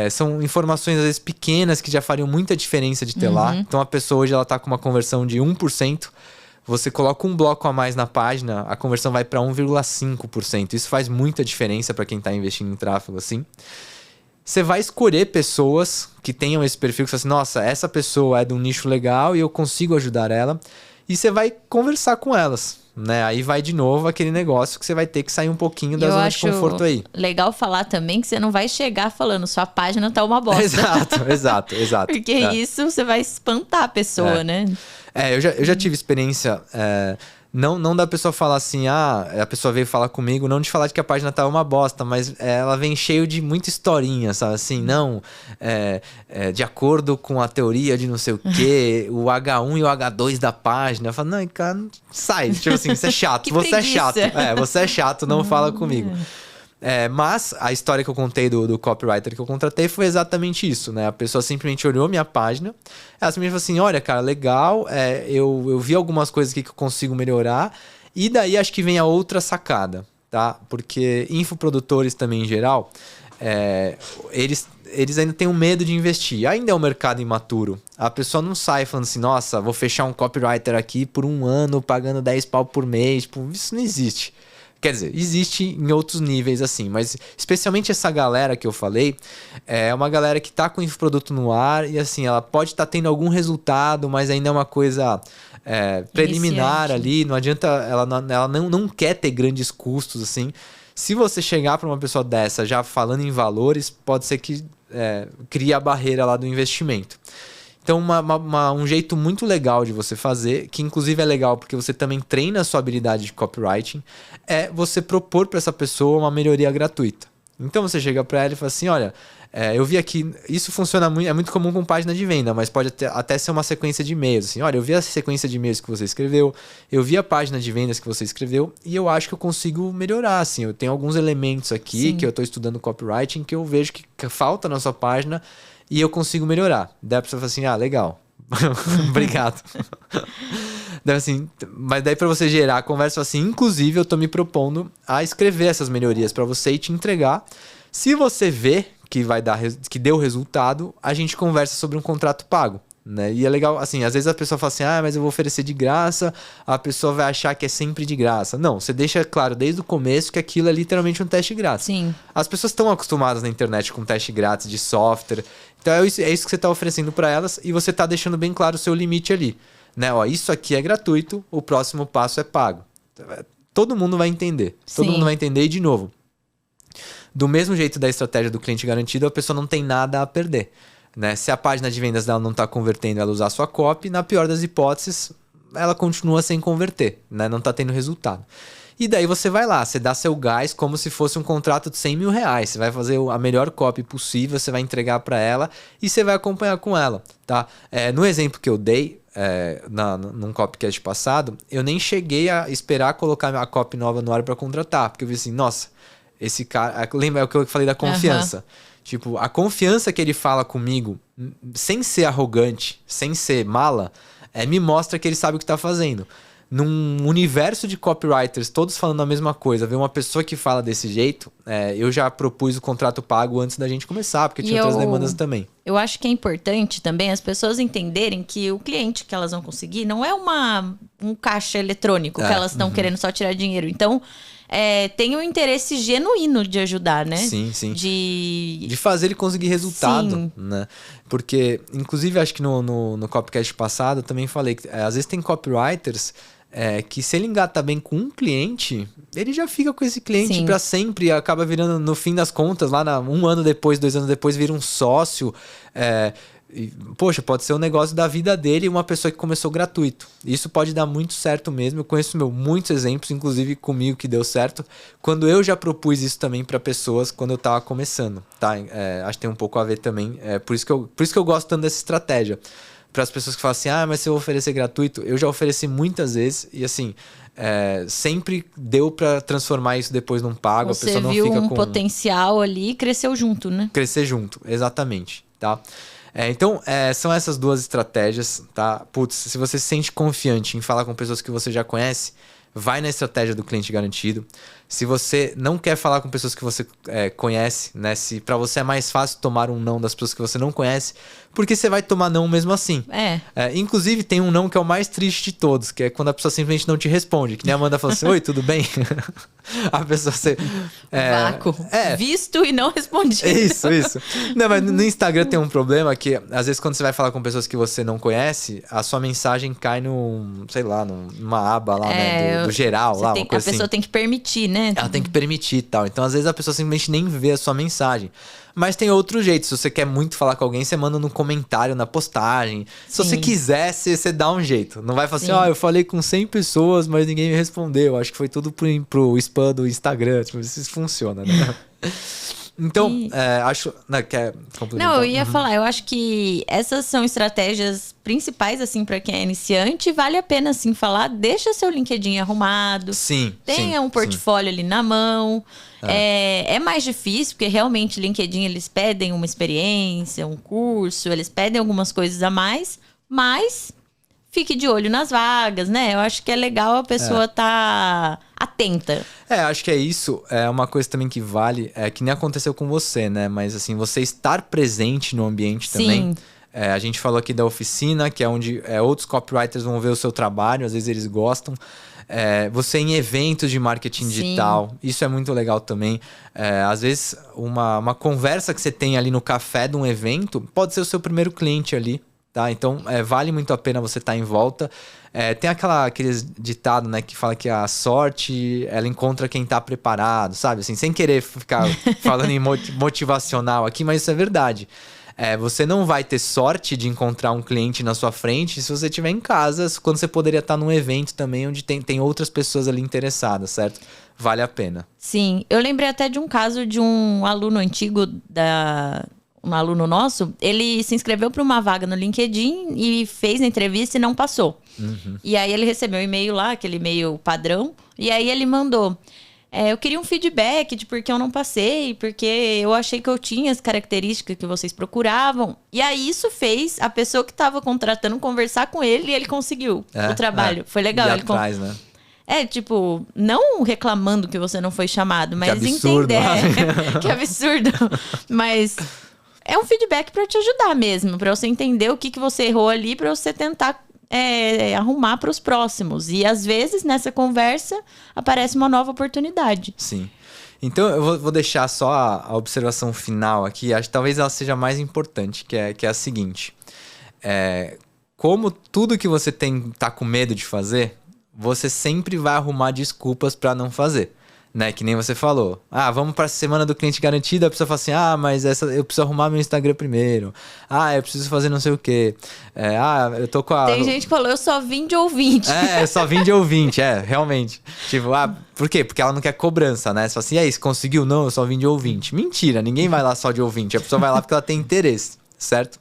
São informações às vezes pequenas que já fariam muita diferença de ter lá. Então a pessoa hoje ela tá com uma conversão de 1%. Você coloca um bloco a mais na página, a conversão vai para 1,5%. Isso faz muita diferença para quem está investindo em tráfego assim. Você vai escolher pessoas que tenham esse perfil, que você fala assim, nossa, essa pessoa é de um nicho legal e eu consigo ajudar ela. E você vai conversar com elas, né? Aí vai de novo aquele negócio que você vai ter que sair um pouquinho da zona de conforto aí. Legal falar também que você não vai chegar falando sua página tá uma bosta. Exato. Porque isso você vai espantar a pessoa, né? Eu já tive experiência... Não da pessoa falar assim, a pessoa veio falar comigo, não de falar de que a página tá uma bosta, mas ela vem cheio de muita historinha, sabe? Assim, de acordo com a teoria de não sei o quê, o H1 e o H2 da página. Eu falo, não, cara, sai. Tipo assim, isso é chato. Você é chato. Você é chato, não fala comigo. Mas a história que eu contei do copywriter que eu contratei foi exatamente isso, né? A pessoa simplesmente olhou minha página, ela simplesmente falou assim, olha, cara, legal, eu vi algumas coisas aqui que eu consigo melhorar, e daí acho que vem a outra sacada, tá? Porque infoprodutores também em geral, eles ainda têm um medo de investir, ainda é um mercado imaturo. A pessoa não sai falando assim, nossa, vou fechar um copywriter aqui por 1 ano, pagando 10 pau por mês, tipo, isso não existe. Quer dizer, existe em outros níveis assim, mas especialmente essa galera que eu falei, é uma galera que tá com o infoproduto no ar e assim, ela pode estar tendo algum resultado, mas ainda é uma coisa preliminar ali, não adianta, ela não quer ter grandes custos assim. Se você chegar para uma pessoa dessa já falando em valores, pode ser que crie a barreira lá do investimento. Então, um jeito muito legal de você fazer, que inclusive é legal porque você também treina a sua habilidade de copywriting, é você propor para essa pessoa uma melhoria gratuita. Então, você chega para ela e fala assim, olha, eu vi aqui, isso funciona muito, é muito comum com página de venda, mas pode até ser uma sequência de e-mails. Assim, olha, eu vi a sequência de e-mails que você escreveu, eu vi a página de vendas que você escreveu e eu acho que eu consigo melhorar. Assim, eu tenho alguns elementos aqui que eu estou estudando copywriting que eu vejo que falta na sua página e eu consigo melhorar. Daí a pessoa fala assim, legal. Obrigado. Daí, assim, mas daí para você gerar a conversa assim, inclusive eu tô me propondo a escrever essas melhorias para você e te entregar. Se você vê que deu resultado, a gente conversa sobre um contrato pago, né? E é legal, assim, às vezes a pessoa fala assim, mas eu vou oferecer de graça, a pessoa vai achar que é sempre de graça. Não, você deixa claro desde o começo que aquilo é literalmente um teste grátis. Sim. As pessoas estão acostumadas na internet com teste grátis de software, então é isso que você está oferecendo para elas e você está deixando bem claro o seu limite ali, né? Isso aqui é gratuito, o próximo passo é pago. Todo mundo vai entender. Todo mundo vai entender e, de novo, do mesmo jeito da estratégia do cliente garantido, a pessoa não tem nada a perder, né? Se a página de vendas dela não está convertendo ela usar a sua copy, na pior das hipóteses, ela continua sem converter, né? Não está tendo resultado. E daí você vai lá, você dá seu gás como se fosse um contrato de 100 mil reais. Você vai fazer a melhor copy possível, você vai entregar para ela e você vai acompanhar com ela, tá? No exemplo que eu dei, num copycast passado, eu nem cheguei a esperar colocar a copy nova no ar para contratar, porque eu vi assim, nossa, esse cara... Lembra o que eu falei da confiança? Tipo, a confiança que ele fala comigo, sem ser arrogante, sem ser mala, me mostra que ele sabe o que tá fazendo. num universo de copywriters, todos falando a mesma coisa, ver uma pessoa que fala desse jeito, eu já propus o contrato pago antes da gente começar, porque tinha outras demandas também. Eu acho que é importante também as pessoas entenderem que o cliente que elas vão conseguir não é um caixa eletrônico que elas estão querendo só tirar dinheiro. Então, tem um interesse genuíno de ajudar, né? Sim, sim. De fazer ele conseguir resultado, né? Porque, inclusive, acho que no Copcast passado eu também falei que às vezes tem copywriters que se ele engata bem com um cliente, ele já fica com esse cliente para sempre, acaba virando, no fim das contas, lá 1 ano depois, 2 anos depois, vira um sócio. Poxa, pode ser um negócio da vida dele e uma pessoa que começou gratuito. Isso pode dar muito certo mesmo. Eu conheço muitos exemplos, inclusive comigo, que deu certo, quando eu já propus isso também para pessoas quando eu tava começando, tá? Acho que tem um pouco a ver também. Por isso que eu gosto tanto dessa estratégia. Para as pessoas que falam assim, mas se eu oferecer gratuito, eu já ofereci muitas vezes e assim, sempre deu para transformar isso depois num pago. Você a pessoa não viu fica um potencial ali e cresceu junto, né? Crescer junto, exatamente, tá? Então, são essas 2 estratégias, tá? Putz, se você se sente confiante em falar com pessoas que você já conhece, vai na estratégia do cliente garantido. Se você não quer falar com pessoas que você conhece, né? Se para você é mais fácil tomar um não das pessoas que você não conhece, porque você vai tomar não mesmo assim. Inclusive, tem um não que é o mais triste de todos, que é quando a pessoa simplesmente não te responde. Que nem a Amanda fala assim, oi, tudo bem? A pessoa... Vácuo. Visto e não respondido. Isso. Não, mas no Instagram tem um problema que, às vezes, quando você vai falar com pessoas que você não conhece, a sua mensagem cai numa aba lá, né? Do geral, lá, uma coisa assim. A pessoa tem que permitir, né? Ela tem que permitir e tal. Então, às vezes, a pessoa simplesmente nem vê a sua mensagem. Mas tem outro jeito. Se você quer muito falar com alguém, você manda no comentário, na postagem. Se você quiser, você dá um jeito. Não vai falar assim, eu falei com 100 pessoas, mas ninguém me respondeu. Acho que foi tudo pro spam do Instagram. Tipo, isso funciona, né? Então, acho... Quer complementar? Não, eu ia falar. Eu acho que essas são estratégias principais, assim, para quem é iniciante. Vale a pena, assim, falar. Deixa seu LinkedIn arrumado. Tenha um portfólio ali na mão. É mais difícil, porque realmente LinkedIn, eles pedem uma experiência, um curso. Eles pedem algumas coisas a mais. Mas... fique de olho nas vagas, né? Eu acho que é legal a pessoa estar atenta. Acho que é isso. É uma coisa também que vale, que nem aconteceu com você, né? Mas assim, você estar presente no ambiente também. A gente falou aqui da oficina, que é onde outros copywriters vão ver o seu trabalho, às vezes eles gostam. Você em eventos de marketing digital, isso é muito legal também. Às vezes, uma conversa que você tem ali no café de um evento pode ser o seu primeiro cliente ali. Tá? Então, vale muito a pena você estar em volta. Tem aquele ditado, né, que fala que a sorte, ela encontra quem está preparado, sabe? Assim, sem querer ficar falando em motivacional aqui, mas isso é verdade. Você não vai ter sorte de encontrar um cliente na sua frente se você estiver em casa, quando você poderia estar num evento também, onde tem outras pessoas ali interessadas, certo? Vale a pena. Sim, eu lembrei até de um caso de um aluno antigo um aluno nosso, ele se inscreveu para uma vaga no LinkedIn e fez a entrevista e não passou. E aí ele recebeu um e-mail lá, aquele e-mail padrão, e aí ele mandou: eu queria um feedback de por que eu não passei, porque eu achei que eu tinha as características que vocês procuravam. E aí isso fez a pessoa que estava contratando conversar com ele e ele conseguiu o trabalho. Foi legal. Ele atrás, né? Não reclamando que você não foi chamado, mas que absurdo, entender. Que absurdo. Mas é um feedback para te ajudar mesmo, para você entender o que você errou ali, para você tentar arrumar para os próximos. E às vezes nessa conversa aparece uma nova oportunidade. Sim. Então eu vou deixar só a observação final aqui, acho que talvez ela seja mais importante, que é a seguinte: como tudo que você tá com medo de fazer, você sempre vai arrumar desculpas para não fazer. Né? Que nem você falou. Vamos para a semana do cliente garantido. A pessoa fala assim, mas eu preciso arrumar meu Instagram primeiro. Eu preciso fazer não sei o quê. Eu tô com a... Tem gente que falou, eu só vim de ouvinte. Eu só vim de ouvinte, realmente. Tipo, por quê? Porque ela não quer cobrança, né? Você fala assim, e aí, você conseguiu? Não, eu só vim de ouvinte. Mentira, ninguém vai lá só de ouvinte. A pessoa vai lá porque ela tem interesse, certo?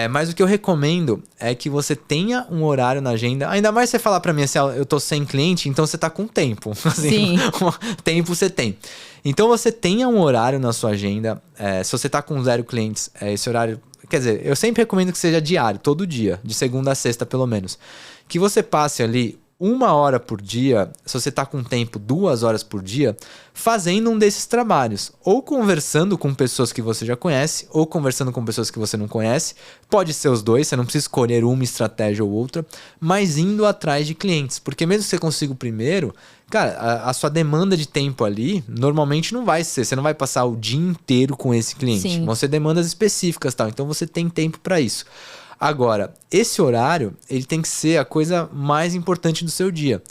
Mas o que eu recomendo é que você tenha um horário na agenda. Ainda mais você falar pra mim assim, eu tô sem cliente, então você tá com tempo. Assim, sim. Tempo você tem. Então você tenha um horário na sua agenda. Se você tá com 0 clientes, esse horário... Quer dizer, eu sempre recomendo que seja diário, todo dia, de segunda a sexta pelo menos. Que você passe ali 1 hora por dia, se você tá com tempo 2 horas por dia, fazendo um desses trabalhos. Ou conversando com pessoas que você já conhece, ou conversando com pessoas que você não conhece. Pode ser os dois, você não precisa escolher uma estratégia ou outra, mas indo atrás de clientes. Porque mesmo que você consiga o primeiro, cara, a sua demanda de tempo ali, normalmente não vai ser. Você não vai passar o dia inteiro com esse cliente. Sim. Vão ser demandas específicas, tal. Então você tem tempo para isso. Agora, esse horário, ele tem que ser a coisa mais importante do seu dia.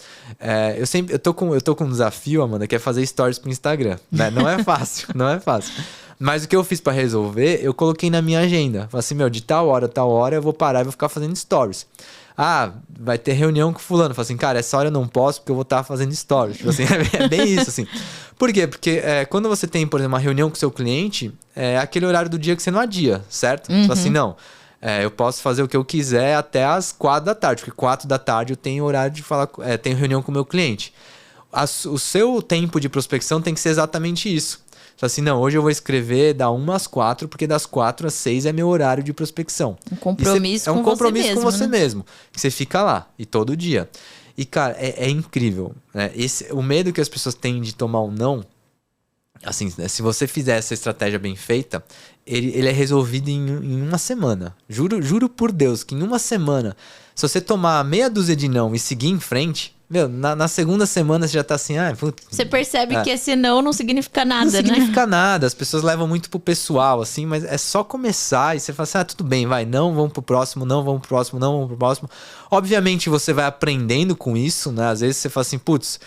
Eu tô com um desafio, Amanda, que é fazer stories pro Instagram, né? Não é fácil, não é fácil. Mas o que eu fiz pra resolver, eu coloquei na minha agenda. Falei assim, de tal hora eu vou parar e vou ficar fazendo stories. Ah, vai ter reunião com fulano. Falei assim, cara, essa hora eu não posso porque eu vou estar fazendo stories. Tipo assim, é bem isso, assim. Por quê? Porque quando você tem, por exemplo, uma reunião com o seu cliente, é aquele horário do dia que você não adia, certo? Você fala assim, não... eu posso fazer o que eu quiser até as 4 da tarde, porque 4 da tarde eu tenho horário de falar, tenho reunião com o meu cliente. O seu tempo de prospecção tem que ser exatamente isso. Então, assim, não, hoje eu vou escrever da 1 às 4, porque das 4 às 6 é meu horário de prospecção. Um compromisso com você mesmo. É um compromisso com você né? mesmo, que você fica lá, e todo dia. E, cara, é incrível. Né? O medo que as pessoas têm de tomar um não, assim, né, se você fizer essa estratégia bem feita, ele é resolvido em uma semana. Juro por Deus que em uma semana, se você tomar meia dúzia de não e seguir em frente, na segunda semana você já tá assim, putz, Você percebe que esse não significa nada, não né? significa nada, as pessoas levam muito pro pessoal, assim, mas é só começar e você fala assim, tudo bem, vai, não, vamos pro próximo, não, vamos pro próximo, não, vamos pro próximo. Obviamente você vai aprendendo com isso, né? Às vezes você fala assim, putz,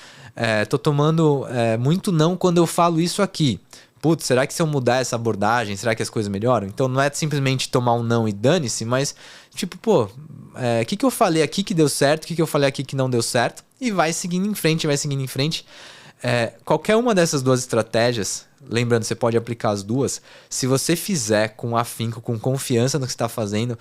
tô tomando muito não quando eu falo isso aqui. Putz, será que se eu mudar essa abordagem, será que as coisas melhoram? Então não é simplesmente tomar um não e dane-se, mas tipo, o que eu falei aqui que deu certo, o que eu falei aqui que não deu certo, e vai seguindo em frente, vai seguindo em frente. Qualquer uma dessas duas estratégias, lembrando, você pode aplicar as duas, se você fizer com afinco, com confiança no que você está fazendo,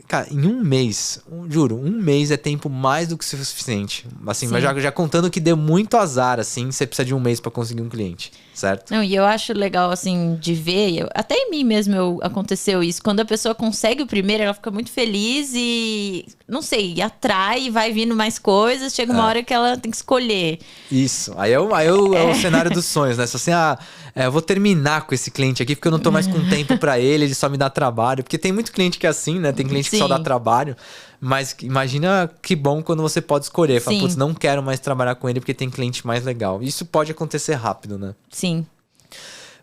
cara, em um mês, juro, um mês é tempo mais do que suficiente. Assim, mas já contando que deu muito azar, assim, você precisa de um mês para conseguir um cliente, certo? Não, e eu acho legal, assim, de ver, até em mim mesmo aconteceu isso. Quando a pessoa consegue o primeiro, ela fica muito feliz e, não sei, atrai e vai vindo mais coisas. Chega uma hora que ela tem que escolher. Isso, aí é o cenário dos sonhos, né? Se assim, eu vou terminar com esse cliente aqui porque eu não tô mais com tempo para ele só me dá trabalho. Porque tem muito cliente que é assim, né? Tem cliente que só dá trabalho. Mas imagina que bom quando você pode escolher. Fala, putz, não quero mais trabalhar com ele porque tem cliente mais legal. Isso pode acontecer rápido, né? Sim.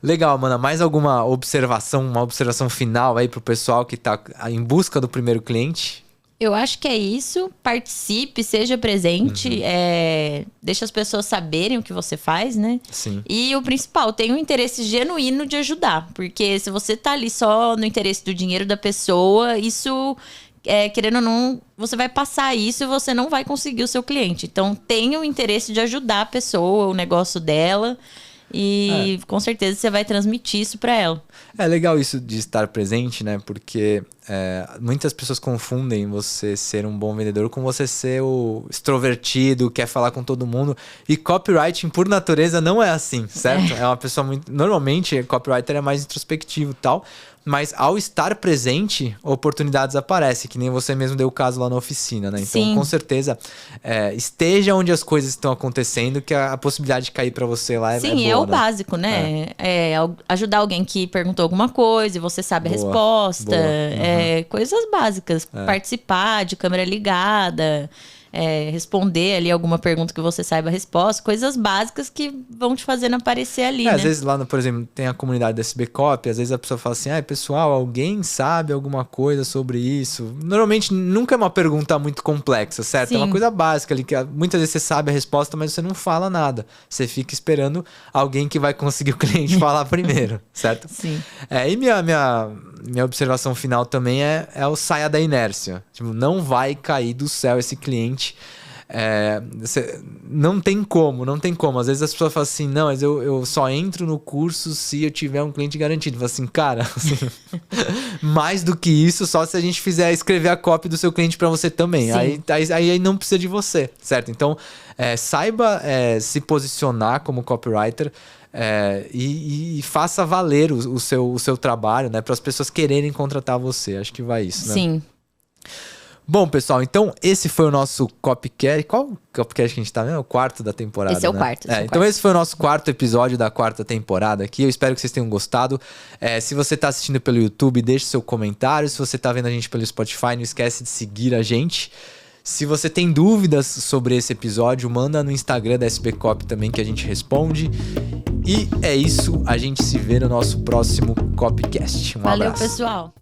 Legal, Amanda. Mais alguma observação, uma observação final aí pro pessoal que tá em busca do primeiro cliente? Eu acho que é isso. Participe, seja presente, deixa as pessoas saberem o que você faz, né? Sim. E o principal, tenha um interesse genuíno de ajudar. Porque se você tá ali só no interesse do dinheiro da pessoa, isso, querendo ou não, você vai passar isso e você não vai conseguir o seu cliente. Então, tenha o interesse de ajudar a pessoa, o negócio dela. E com certeza você vai transmitir isso para ela. É legal isso de estar presente, né? Porque muitas pessoas confundem você ser um bom vendedor com você ser o extrovertido, quer falar com todo mundo. E copywriting, por natureza, não é assim, certo? É uma pessoa muito... Normalmente, copywriter é mais introspectivo e tal. Mas ao estar presente, oportunidades aparecem, que nem você mesmo deu o caso lá na oficina, né? Então, Sim. com certeza, esteja onde as coisas estão acontecendo, que a possibilidade de cair para você lá é boa. Sim, é o básico, né? Ajudar alguém que perguntou alguma coisa e você sabe a resposta. Coisas básicas. Participar de câmera ligada. Responder ali alguma pergunta que você saiba a resposta, coisas básicas que vão te fazendo aparecer ali, né? Às vezes lá, por exemplo, tem a comunidade da SB Copy, às vezes a pessoa fala assim, pessoal, alguém sabe alguma coisa sobre isso? Normalmente nunca é uma pergunta muito complexa, certo? Sim. É uma coisa básica ali, que muitas vezes você sabe a resposta, mas você não fala nada. Você fica esperando alguém que vai conseguir o cliente falar primeiro, certo? Sim. E minha observação final também é o saia da inércia. Tipo, não vai cair do céu esse cliente. Não tem como. Às vezes as pessoas falam assim, não, mas eu só entro no curso se eu tiver um cliente garantido. Fala assim, cara, assim, mais do que isso, só se a gente fizer escrever a copy do seu cliente para você também. Aí não precisa de você, certo? Então, saiba se posicionar como copywriter. E faça valer o seu trabalho, né? Para as pessoas quererem contratar você. Acho que vai isso, né? Sim. Bom, pessoal, então esse foi o nosso Copcast. Qual Copcast que a gente tá vendo? É o quarto da temporada, Esse é o né? quarto. Então esse foi o nosso quarto episódio da quarta temporada aqui. Eu espero que vocês tenham gostado. Se você tá assistindo pelo YouTube, deixe seu comentário. Se você tá vendo a gente pelo Spotify, não esquece de seguir a gente. Se você tem dúvidas sobre esse episódio, manda no Instagram da SB Cop também que a gente responde. E é isso, a gente se vê no nosso próximo Copcast. Um Valeu, abraço. pessoal.